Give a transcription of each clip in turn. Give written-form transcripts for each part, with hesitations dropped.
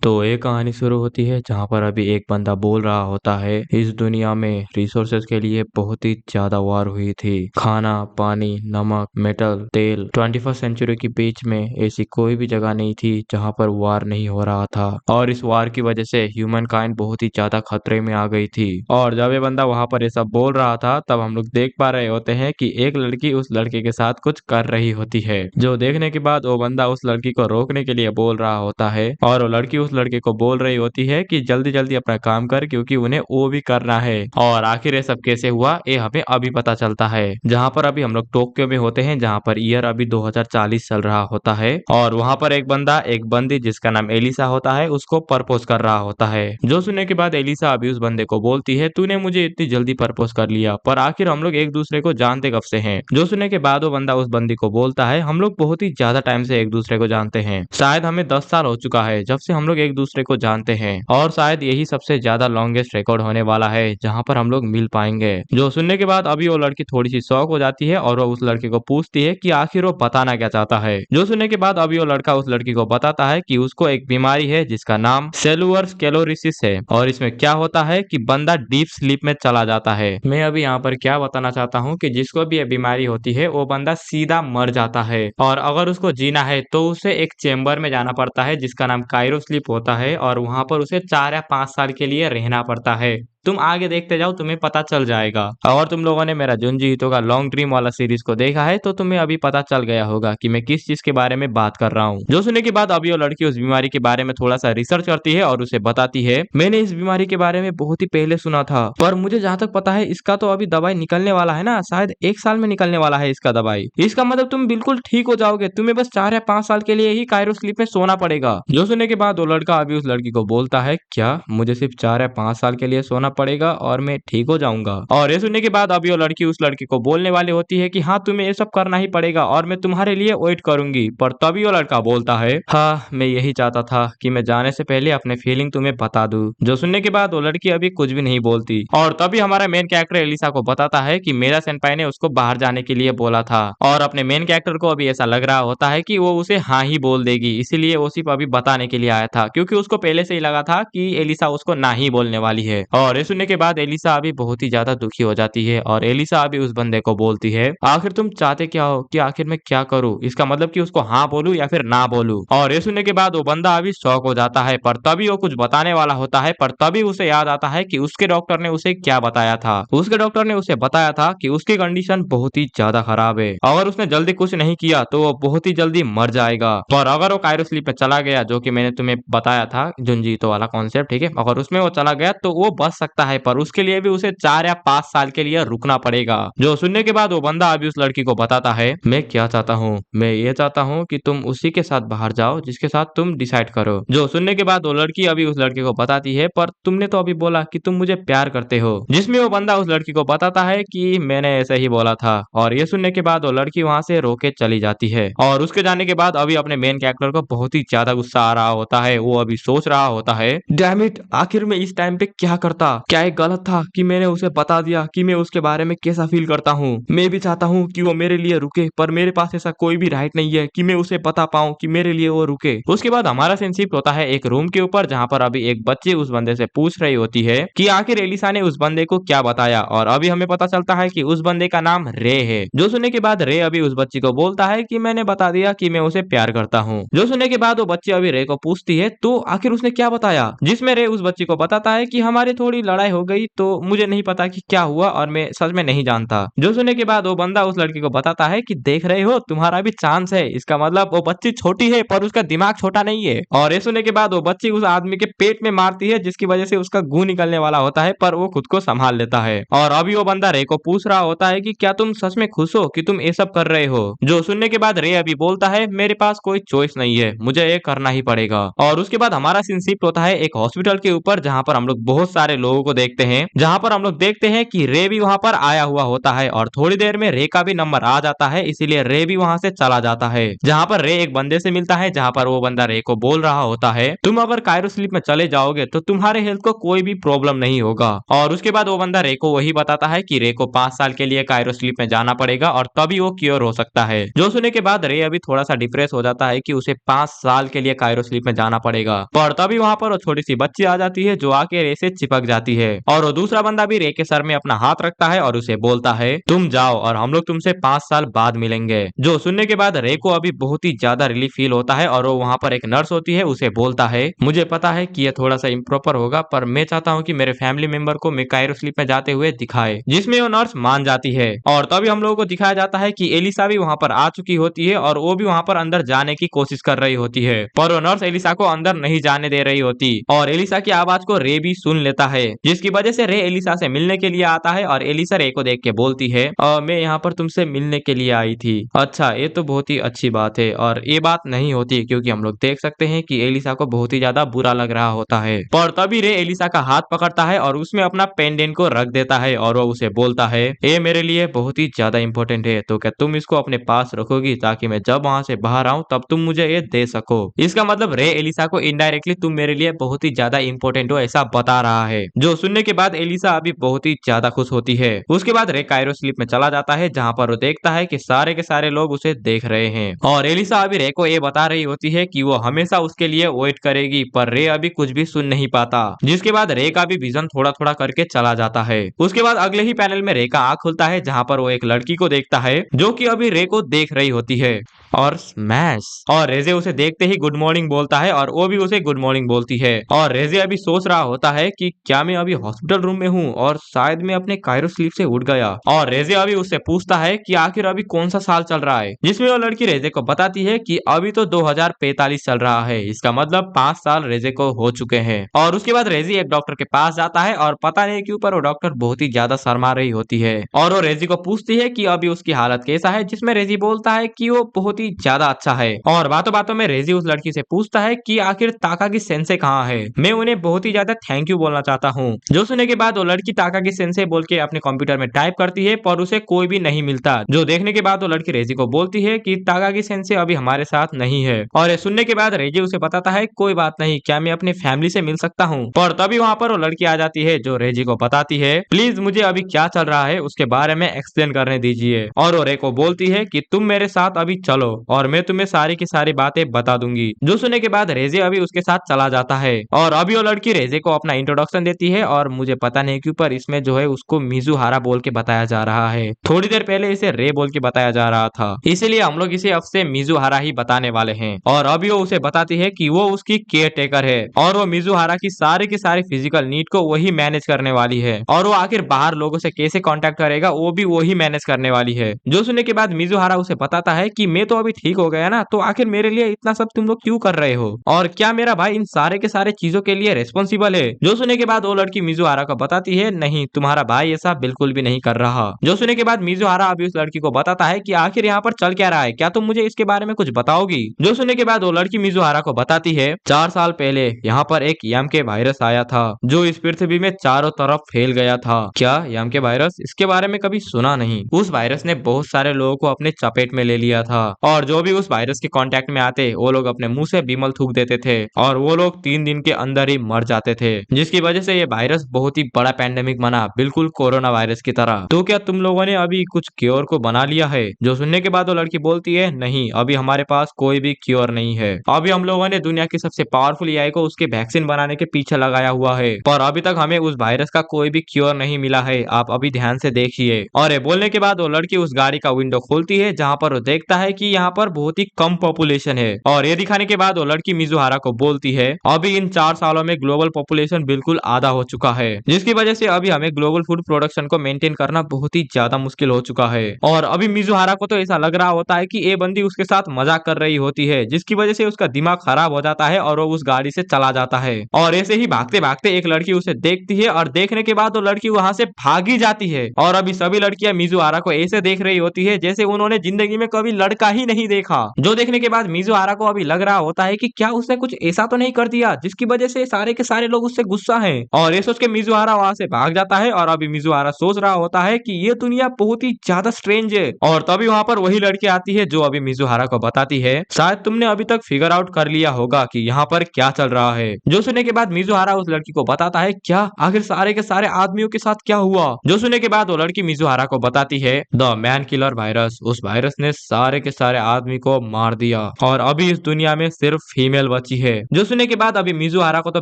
तो ये कहानी शुरू होती है जहाँ पर अभी एक बंदा बोल रहा होता है, इस दुनिया में रिसोर्सेज के लिए बहुत ही ज्यादा वार हुई थी। खाना, पानी, नमक, मेटल, तेल। 21st सेंचुरी के बीच में ऐसी कोई भी जगह नहीं थी जहाँ पर वार नहीं हो रहा था, और इस वार की वजह से ह्यूमन काइंड बहुत ही ज्यादा खतरे में आ गई थी। और जब ये बंदा वहां पर ये सब बोल रहा था, तब हम लोग देख पा रहे होते हैं कि एक लड़की उस लड़के के साथ कुछ कर रही होती है, जो देखने के बाद वो बंदा उस लड़की को रोकने के लिए बोल रहा होता है, और वो लड़की उस लड़के को बोल रही होती है कि जल्दी जल्दी अपना काम कर, क्योंकि उन्हें वो भी करना है। और आखिर ये सब कैसे हुआ ये हमें अभी पता चलता है, जहाँ पर अभी हम लोग टोक्यो में होते हैं, जहाँ पर ईयर अभी 2040 चल रहा होता है। और वहाँ पर एक बंदा एक बंदी जिसका नाम एलिसा होता है उसको प्रपोज कर रहा होता है। जो सुनने के बाद एलिसा अभी उस बंदे को बोलती है, तूने मुझे इतनी जल्दी प्रपोज कर लिया, पर आखिर हम लोग एक दूसरे को जानते कब से हैं? जो सुनने के बाद वो बंदा उस बंदी को बोलता है, हम लोग बहुत ही ज्यादा टाइम से एक दूसरे को जानते हैं, शायद हमें 10 साल हो चुका है जब से हम लोग एक दूसरे को जानते हैं, और शायद यही सबसे ज्यादा लॉन्गेस्ट रिकॉर्ड होने वाला है जहाँ पर हम लोग मिल पाएंगे। जो सुनने के बाद अभी वो लड़की थोड़ी सी शॉक हो जाती है, और वो उस लड़के को पूछती है कि आखिर वो बताना क्या चाहता है। जो सुनने के बाद अभी वो लड़का उस लड़की को बताता है कि उसको एक बीमारी है जिसका नाम सेलुलर स्क्लेरोसिस है, और इसमें क्या होता है कि बंदा डीप स्लीप में चला जाता है। मैं अभी यहाँ पर क्या बताना चाहता हूँ कि जिसको भी ये बीमारी होती है वो बंदा सीधा मर जाता है, और अगर उसको जीना है तो उसे एक चेम्बर में जाना पड़ता है जिसका नाम कायरो स्लीप होता है, और वहां पर उसे 4 या 5 साल के लिए रहना पड़ता है। तुम आगे देखते जाओ, तुम्हें पता चल जाएगा। और तुम लोगों ने मेरा जुंजी ईतो का लॉन्ग ड्रीम वाला सीरीज को देखा है तो तुम्हें अभी पता चल गया होगा कि मैं किस चीज के बारे में बात कर रहा हूँ। जो सुनने के बाद अभी वो लड़की उस बीमारी के बारे में थोड़ा सा रिसर्च करती है और उसे बताती है, मैंने इस बीमारी के बारे में बहुत ही पहले सुना था, पर मुझे जहाँ तक पता है इसका तो अभी दवाई निकलने वाला है ना, शायद 1 साल में निकलने वाला है इसका दवाई। इसका मतलब तुम बिल्कुल ठीक हो जाओगे, तुम्हें बस 4 या 5 साल के लिए ही कायरो स्लीप में सोना पड़ेगा। जो सुनने के बाद वो लड़का अभी उस लड़की को बोलता है, क्या मुझे सिर्फ 4 या 5 साल के लिए सोना पड़ेगा और मैं ठीक हो जाऊंगा? और ये सुनने के बाद अभी वो लड़की उस लड़के को बोलने वाली होती है कि हाँ तुम्हें ये सब करना ही पड़ेगा और मैं तुम्हारे लिए वेट करूंगी, पर तभी वो लड़का बोलता है, हाँ मैं यही चाहता था कि मैं जाने से पहले अपने फीलिंग तुम्हें बता दूं। जो सुनने के बाद वो लड़की अभी कुछ भी नहीं बोलती, और तभी हमारा मेन कैरेक्टर एलिसा को बताता है कि मेरा सेनपाई ने उसको बाहर जाने के लिए बोला था, और अपने मेन कैरेक्टर को अभी ऐसा लग रहा होता है कि वो उसे हाँ ही बोल देगी, इसीलिए वो सिर्फ अभी बताने के लिए आया था, क्योंकि उसको पहले से ही लगा था कि एलिसा उसको ना ही बोलने वाली है। और ये सुनने के बाद एलिसा अभी बहुत ही ज्यादा दुखी हो जाती है, और एलिसा अभी उस बंदे को बोलती है, आखिर तुम चाहते क्या हो, कि आखिर मैं क्या करूं, इसका मतलब कि उसको हाँ बोलूं या फिर ना बोलूं। और ये सुनने के बाद वो बंदा अभी शॉक हो जाता है, पर तभी वो कुछ बताने वाला होता है, पर तभी उसे याद आता है कि उसके डॉक्टर ने उसे क्या बताया था। उसके डॉक्टर ने उसे बताया था कि उसकी कंडीशन बहुत ही ज्यादा खराब है, अगर उसने जल्दी कुछ नहीं किया तो वो बहुत ही जल्दी मर जाएगा, पर अगर वो कायरो स्लीप में चला गया, जो कि मैंने तुम्हें बताया था जुंजी ईतो वाला कॉन्सेप्ट, ठीक है, अगर उसमें वो चला गया तो वो बच सकता है, पर उसके लिए भी उसे 4 या 5 साल के लिए रुकना पड़ेगा। जो सुनने के बाद वो बंदा अभी उस लड़की को बताता है, मैं क्या चाहता हूँ, मैं ये चाहता हूँ कि तुम उसी के साथ बाहर जाओ जिसके साथ तुम डिसाइड करो। जो सुनने के बाद वो लड़की अभी उस लड़के को बताती है, पर तुमने तो अभी बोला कि तुम मुझे प्यार करते हो, जिसमें वो बंदा उस लड़की को बताता है कि मैंने ऐसे ही बोला था। और ये सुनने के बाद वो लड़की वहां से रोके चली जाती है, और उसके जाने के बाद अभी अपने मेन कैरेक्टर को बहुत ही ज्यादा गुस्सा आ रहा होता है। वो अभी सोच रहा होता है, डैम इट, आखिर मैं इस टाइम पे क्या करता, क्या ये गलत था कि मैंने उसे बता दिया कि मैं उसके बारे में कैसा फील करता हूँ। मैं भी चाहता हूँ कि वो मेरे लिए रुके, पर मेरे पास ऐसा कोई भी राइट नहीं है कि मैं उसे बता पाऊँ कि मेरे लिए वो रुके। उसके बाद हमारा सीन शिफ्ट होता है एक रूम के ऊपर, जहाँ पर अभी एक बच्ची उस बंदे से पूछ रही होती है कि आखिर एलिसा ने उस बंदे को क्या बताया, और अभी हमें पता चलता है कि उस बंदे का नाम रे है। जो सुनने के बाद रे अभी उस बच्ची को बोलता है कि मैंने बता दिया कि मैं उसे प्यार करता हूँ। जो सुनने के बाद वो बच्ची अभी रे को पूछती है, तो आखिर उसने क्या बताया, जिसमें रे उस बच्ची को बताता है कि हमारी थोड़ी लड़ाई हो गई, तो मुझे नहीं पता कि क्या हुआ और मैं सच में नहीं जानता। जो सुनने के बाद वो बंदा उस लड़की को बताता है कि देख रहे हो तुम्हारा भी चांस है, इसका मतलब वो बच्ची छोटी है पर उसका दिमाग छोटा नहीं है। और ये सुनने के बाद वो बच्ची उस आदमी के पेट में मारती है, जिसकी वजह से उसका गू निकलने वाला होता है, पर वो खुद को संभाल लेता है। और अभी वो बंदा रे को पूछ रहा होता है कि क्या तुम सच में खुश हो कि तुम ये सब कर रहे हो। जो सुनने के बाद रे अभी बोलता है, मेरे पास कोई चॉइस नहीं है, मुझे ये करना ही पड़ेगा। और उसके बाद हमारा सीन शिफ्ट होता है एक हॉस्पिटल के ऊपर, जहाँ पर हम लोग बहुत सारे लोगों लोगों को देखते हैं, जहाँ पर हम लोग देखते हैं कि रे भी वहाँ पर आया हुआ होता है और थोड़ी देर में रे का भी नंबर आ जाता है, इसीलिए रे भी वहाँ से चला जाता है। जहाँ पर रे एक बंदे से मिलता है, जहाँ पर वो बंदा रे को बोल रहा होता है तुम अगर कायरो स्लीप में चले जाओगे तो तुम्हारे हेल्थ को कोई भी प्रॉब्लम नहीं होगा। और उसके बाद वो बंदा रे को वही बताता है कि रे को 5 साल के लिए कायरो स्लीप में जाना पड़ेगा और तभी वो क्योर हो सकता है। जो सुनने के बाद रे अभी थोड़ा सा डिप्रेस हो जाता है कि उसे 5 साल के लिए कायरो स्लीप में जाना पड़ेगा। पर तभी वहाँ पर वो छोटी सी बच्ची आ जाती है जो आके रे से चिपक जाती है और वो दूसरा बंदा भी रे के सर में अपना हाथ रखता है और उसे बोलता है तुम जाओ और हम लोग तुमसे 5 साल बाद मिलेंगे। जो सुनने के बाद रे को अभी बहुत ही ज्यादा रिलीफ फील होता है और वो वहाँ पर एक नर्स होती है, उसे बोलता है मुझे पता है कि ये थोड़ा सा इम्प्रॉपर होगा पर मैं चाहता हूँ कि मेरे फैमिली मेंबर को मैं कायरो स्लीप में जाते हुए दिखाए, जिसमें वो नर्स मान जाती है। और तभी हम लोगों को दिखाया जाता है कि एलिसा भी वहाँ पर आ चुकी होती है और वो भी वहाँ पर अंदर जाने की कोशिश कर रही होती है, पर वो नर्स एलिसा को अंदर नहीं जाने दे रही होती और एलिसा की आवाज को रे भी सुन लेता है, जिसकी वजह से रे एलिसा से मिलने के लिए आता है और एलिसा रे को देख के बोलती है मैं यहाँ पर तुमसे मिलने के लिए आई थी। अच्छा, ये तो बहुत ही अच्छी बात है। और ये बात नहीं होती क्योंकि हम लोग देख सकते हैं कि एलिसा को बहुत ही ज्यादा बुरा लग रहा होता है, पर तभी रे एलिसा का हाथ पकड़ता है और उसमें अपना पेंडेंट को रख देता है और वो उसे बोलता है ये मेरे लिए बहुत ही ज्यादा इंपॉर्टेंट है, तो क्या तुम इसको अपने पास रखोगी ताकि मैं जब वहां से बाहर आऊं तब तुम मुझे ये दे सको। इसका मतलब रे एलिसा को इनडायरेक्टली तुम मेरे लिए बहुत ही ज्यादा इंपॉर्टेंट हो ऐसा बता रहा है। जो सुनने के बाद एलिसा अभी बहुत ही ज्यादा खुश होती है। उसके बाद रे कायरो स्लीप में चला जाता है, जहाँ पर वो देखता है कि सारे के सारे लोग उसे देख रहे हैं और एलिसा अभी रे को ये बता रही होती है कि वो हमेशा उसके लिए वेट करेगी, पर रे अभी कुछ भी सुन नहीं पाता, जिसके बाद रे का भी विजन थोड़ा थोड़ा करके चला जाता है। उसके बाद अगले ही पैनल में रे का आंख खुलता है, जहाँ पर वो एक लड़की को देखता है जो कि अभी रे को देख रही होती है और स्मैश। और रेजे उसे देखते ही गुड मॉर्निंग बोलता है और वो भी उसे गुड मॉर्निंग बोलती है और रेजे अभी सोच रहा होता है कि क्या मैं अभी हॉस्पिटल रूम में हूँ और शायद मैं अपने कायरो स्लीप से उठ गया। और रेजे अभी उससे पूछता है कि आखिर अभी कौन सा साल चल रहा है, जिसमें वो लड़की रेजे को बताती है कि अभी तो 2045 चल रहा है, इसका मतलब 5 साल रेजे को हो चुके हैं। और उसके बाद रेजी एक डॉक्टर के पास जाता है और पता नहीं क्यों पर वो डॉक्टर बहुत ही ज्यादा शर्मा रही होती है और वो रेजी को पूछती है कि अभी उसकी हालत कैसा है, जिसमें रेजी बोलता है कि वो बहुत ही ज्यादा अच्छा है। और बातों बातों में रेजी उस लड़की से पूछता है कि आखिर ताकागी सेंसे कहाँ है, मैं उन्हें बहुत ही ज्यादा थैंक यू बोलना चाहता हूँ। जो सुनने के बाद वो लड़की ताकागी सेंसे बोल के अपने कंप्यूटर में टाइप करती है पर उसे कोई भी नहीं मिलता। जो देखने के बाद वो लड़की रेजी को बोलती है कि ताकागी सेंसे अभी हमारे साथ नहीं है। और ये सुनने के बाद रेजी उसे बताता है कोई बात नहीं, क्या मैं अपनी फैमिली से मिल सकता हूँ। पर तभी वहाँ पर वो लड़की आ जाती है जो रेजी को बताती है प्लीज मुझे अभी क्या चल रहा है उसके बारे में एक्सप्लेन करने दीजिए। और वो रे को बोलती है कि तुम मेरे साथ अभी चलो और मैं तुम्हें सारी की सारी बातें बता दूंगी। जो सुनने के बाद रेजे अभी उसके साथ चला जाता है और अभी वो लड़की रेजे को अपना इंट्रोडक्शन देती है और मुझे पता नहीं क्यों पर इसमें जो है उसको मिजुहारा बोल के बताया जा रहा है, थोड़ी देर पहले इसे रे बोल के बताया जा रहा था, इसीलिए हम लोग इसे अब से मिजुहारा ही बताने वाले हैं। और अभी वो उसे बताती है कि वो उसकी केयर टेकर है और वो मिजुहारा की सारी फिजिकल नीड को वही मैनेज करने वाली है और वो आखिर बाहर लोगों से कैसे कांटेक्ट करेगा वो भी वही मैनेज करने वाली है। जो सुनने के बाद मिजुहारा उसे बताता है कि मैं तो अभी ठीक हो गया ना, तो आखिर मेरे लिए इतना सब तुम लोग क्यों कर रहे हो और क्या मेरा भाई इन सारे के सारे चीजों के लिए रेस्पॉन्सिबल है। जो सुनने के बाद वो लड़की मिजुहारा को बताती है नहीं, तुम्हारा भाई ऐसा बिल्कुल भी नहीं कर रहा। जो सुनने के बाद मिजुहारा अभी उस लड़की को बताता है कि आखिर यहाँ पर चल क्या रहा है, क्या तुम मुझे इसके बारे में कुछ बताओगी। जो सुनने के बाद वो लड़की मिजुहारा को बताती है 4 साल पहले यहाँ पर एक याम के वायरस आया था जो इस पृथ्वी में चारों तरफ फैल गया था। क्या याम के वायरस, इसके बारे में कभी सुना नहीं। उस वायरस ने बहुत सारे लोगों को अपने चपेट में ले लिया था और जो भी उस वायरस के कांटेक्ट में आते वो लोग अपने मुंह से बीमल थूक देते थे और वो लोग 3 दिन के अंदर ही मर जाते थे, जिसकी वजह से ये वायरस बहुत ही बड़ा पैंडेमिक बना, बिल्कुल कोरोना वायरस की तरह। तो क्या तुम लोगों ने अभी कुछ क्योर को बना लिया है। जो सुनने के बाद वो लड़की बोलती है नहीं, अभी हमारे पास कोई भी क्योर नहीं है, अभी हम लोगों ने दुनिया की सबसे पावरफुल एआई को उसके वैक्सीन बनाने के पीछे लगाया हुआ है, पर अभी तक हमें उस वायरस का कोई भी क्योर नहीं मिला है, आप अभी ध्यान से देखिए। और ये बोलने के बाद वो लड़की उस गाड़ी का विंडो खोलती है जहाँ पर वो देखता है कि यहाँ पर बहुत ही कम पॉपुलेशन है और ये दिखाने के बाद वो लड़की मिजुहारा को बोलती है अभी इन 4 सालों में ग्लोबल पॉपुलेशन बिल्कुल आधा हो चुका है, जिसकी वजह से अभी हमें ग्लोबल फूड प्रोडक्शन को मेंटेन करना बहुत ही ज्यादा मुश्किल हो चुका है। और अभी मिजुहारा को तो ऐसा लग रहा होता है कि ये बंदी उसके साथ मजाक कर रही होती है, जिसकी वजह से उसका दिमाग खराब हो जाता है और वो उस गाड़ी से चला जाता है। और ऐसे ही भागते भागते एक लड़की उसे देखती है और देखने के बाद वो लड़की वहां से भागी जाती है और अभी सभी लड़कियां मिजुहारा को ऐसे देख रही होती है जैसे उन्होंने जिंदगी में कभी लड़का ही नहीं देखा। जो देखने के बाद मिजुहारा को अभी लग रहा होता है कि क्या उसने कुछ ऐसा तो नहीं कर दिया जिसकी वजह से सारे के सारे लोग उससे गुस्सा हैं। और ये सोच के मिजुहारा वहां से भाग जाता है और अभी मिजुहारा सोच रहा होता है कि ये दुनिया बहुत ही ज्यादा स्ट्रेंज है। और तभी वहां पर वही लड़की आती है जो अभी मिजुहारा को बताती है, शायद तुमने अभी तक फिगर आउट कर लिया होगा कि यहाँ पर क्या चल रहा है। जो सुनने के बाद मिजुहारा उस लड़की को बताता है क्या आखिर सारे के सारे आदमियों के साथ क्या हुआ। जो सुनने के बाद वो लड़की मिजुहारा को बताती है द मैन किलर वायरस, उस वायरस ने सारे के सारे आदमी को मार दिया और अभी इस दुनिया में सिर्फ फीमेल बची है। जो सुनने के बाद अभी मिजुहारा को तो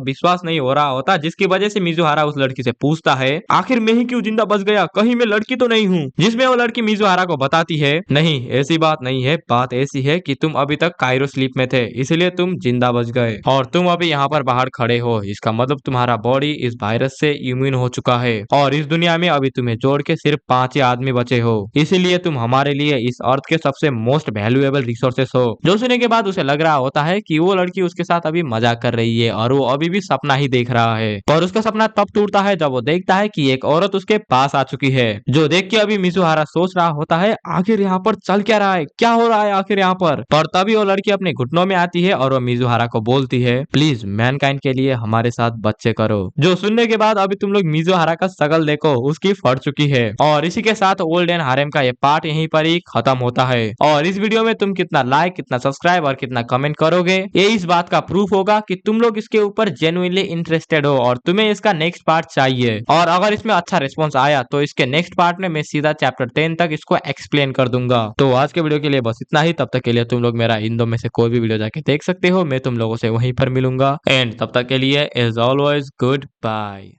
विश्वास नहीं हो रहा होता, जिसकी वजह से मिजुहारा उस लड़की से पूछता है आखिर मैं ही क्यों जिंदा बच गया, कहीं मैं लड़की तो नहीं हूँ। जिसमें वो लड़की मिजुहारा को बताती है नहीं ऐसी बात नहीं है, बात ऐसी है कि तुम अभी तक कायरो स्लीप में थे इसलिए तुम जिंदा बच गए और तुम अभी यहाँ पर बाहर खड़े हो, इसका मतलब तुम्हारा बॉडी इस वायरस से इम्यून हो चुका है और इस दुनिया में अभी तुम्हें जोड़ के सिर्फ 5 ही आदमी बचे हो, इसीलिए तुम हमारे लिए इस अर्थ के सबसे मोस्ट वैल्यूएबल रिसोर्सेस हो। जो सुनने के बाद उसे लग रहा होता है कि वो लड़की उसके साथ अभी मजाक कर रही है और वो अभी भी सपना ही देख रहा है। और उसका सपना तब टूटता है जब वो देखता है कि एक औरत उसके पास आ चुकी है। जो देख के अभी मिजुहारा सोच रहा होता है आखिर यहाँ पर चल क्या रहा है, क्या हो रहा है आखिर यहाँ पर तभी वो लड़की अपने घुटनों में आती है और वो मिजुहारा को बोलती है प्लीज मैनकाइंड के लिए हमारे साथ बच्चे करो। जो सुनने के बाद अभी तुम लोग मिजुहारा का शकल देखो, उसकी फट चुकी है। और इसी के साथ ओल्ड एंड हारेम का ये पार्ट यहीं पर ही खत्म होता है। और इस वीडियो में तुम कितना लाइक, कितना सब्सक्राइब और कितना कमेंट करोगे ये इस बात का प्रूफ होगा कि तुम लोग इसके ऊपर जेन्युइनली इंटरेस्टेड हो और तुम्हें इसका नेक्स्ट पार्ट चाहिए। और अगर इसमें अच्छा रिस्पॉन्स आया तो इसके नेक्स्ट पार्ट में मैं सीधा चैप्टर 10 तक इसको एक्सप्लेन कर दूंगा। तो आज के वीडियो के लिए बस इतना ही। तब तक के लिए तुम लोग मेरा इन दो में से कोई भी वीडियो जाके देख सकते हो। मैं तुम लोगों से वहीं पर मिलूंगा एंड तब तक के लिए एज ऑलवेज गुड बाय।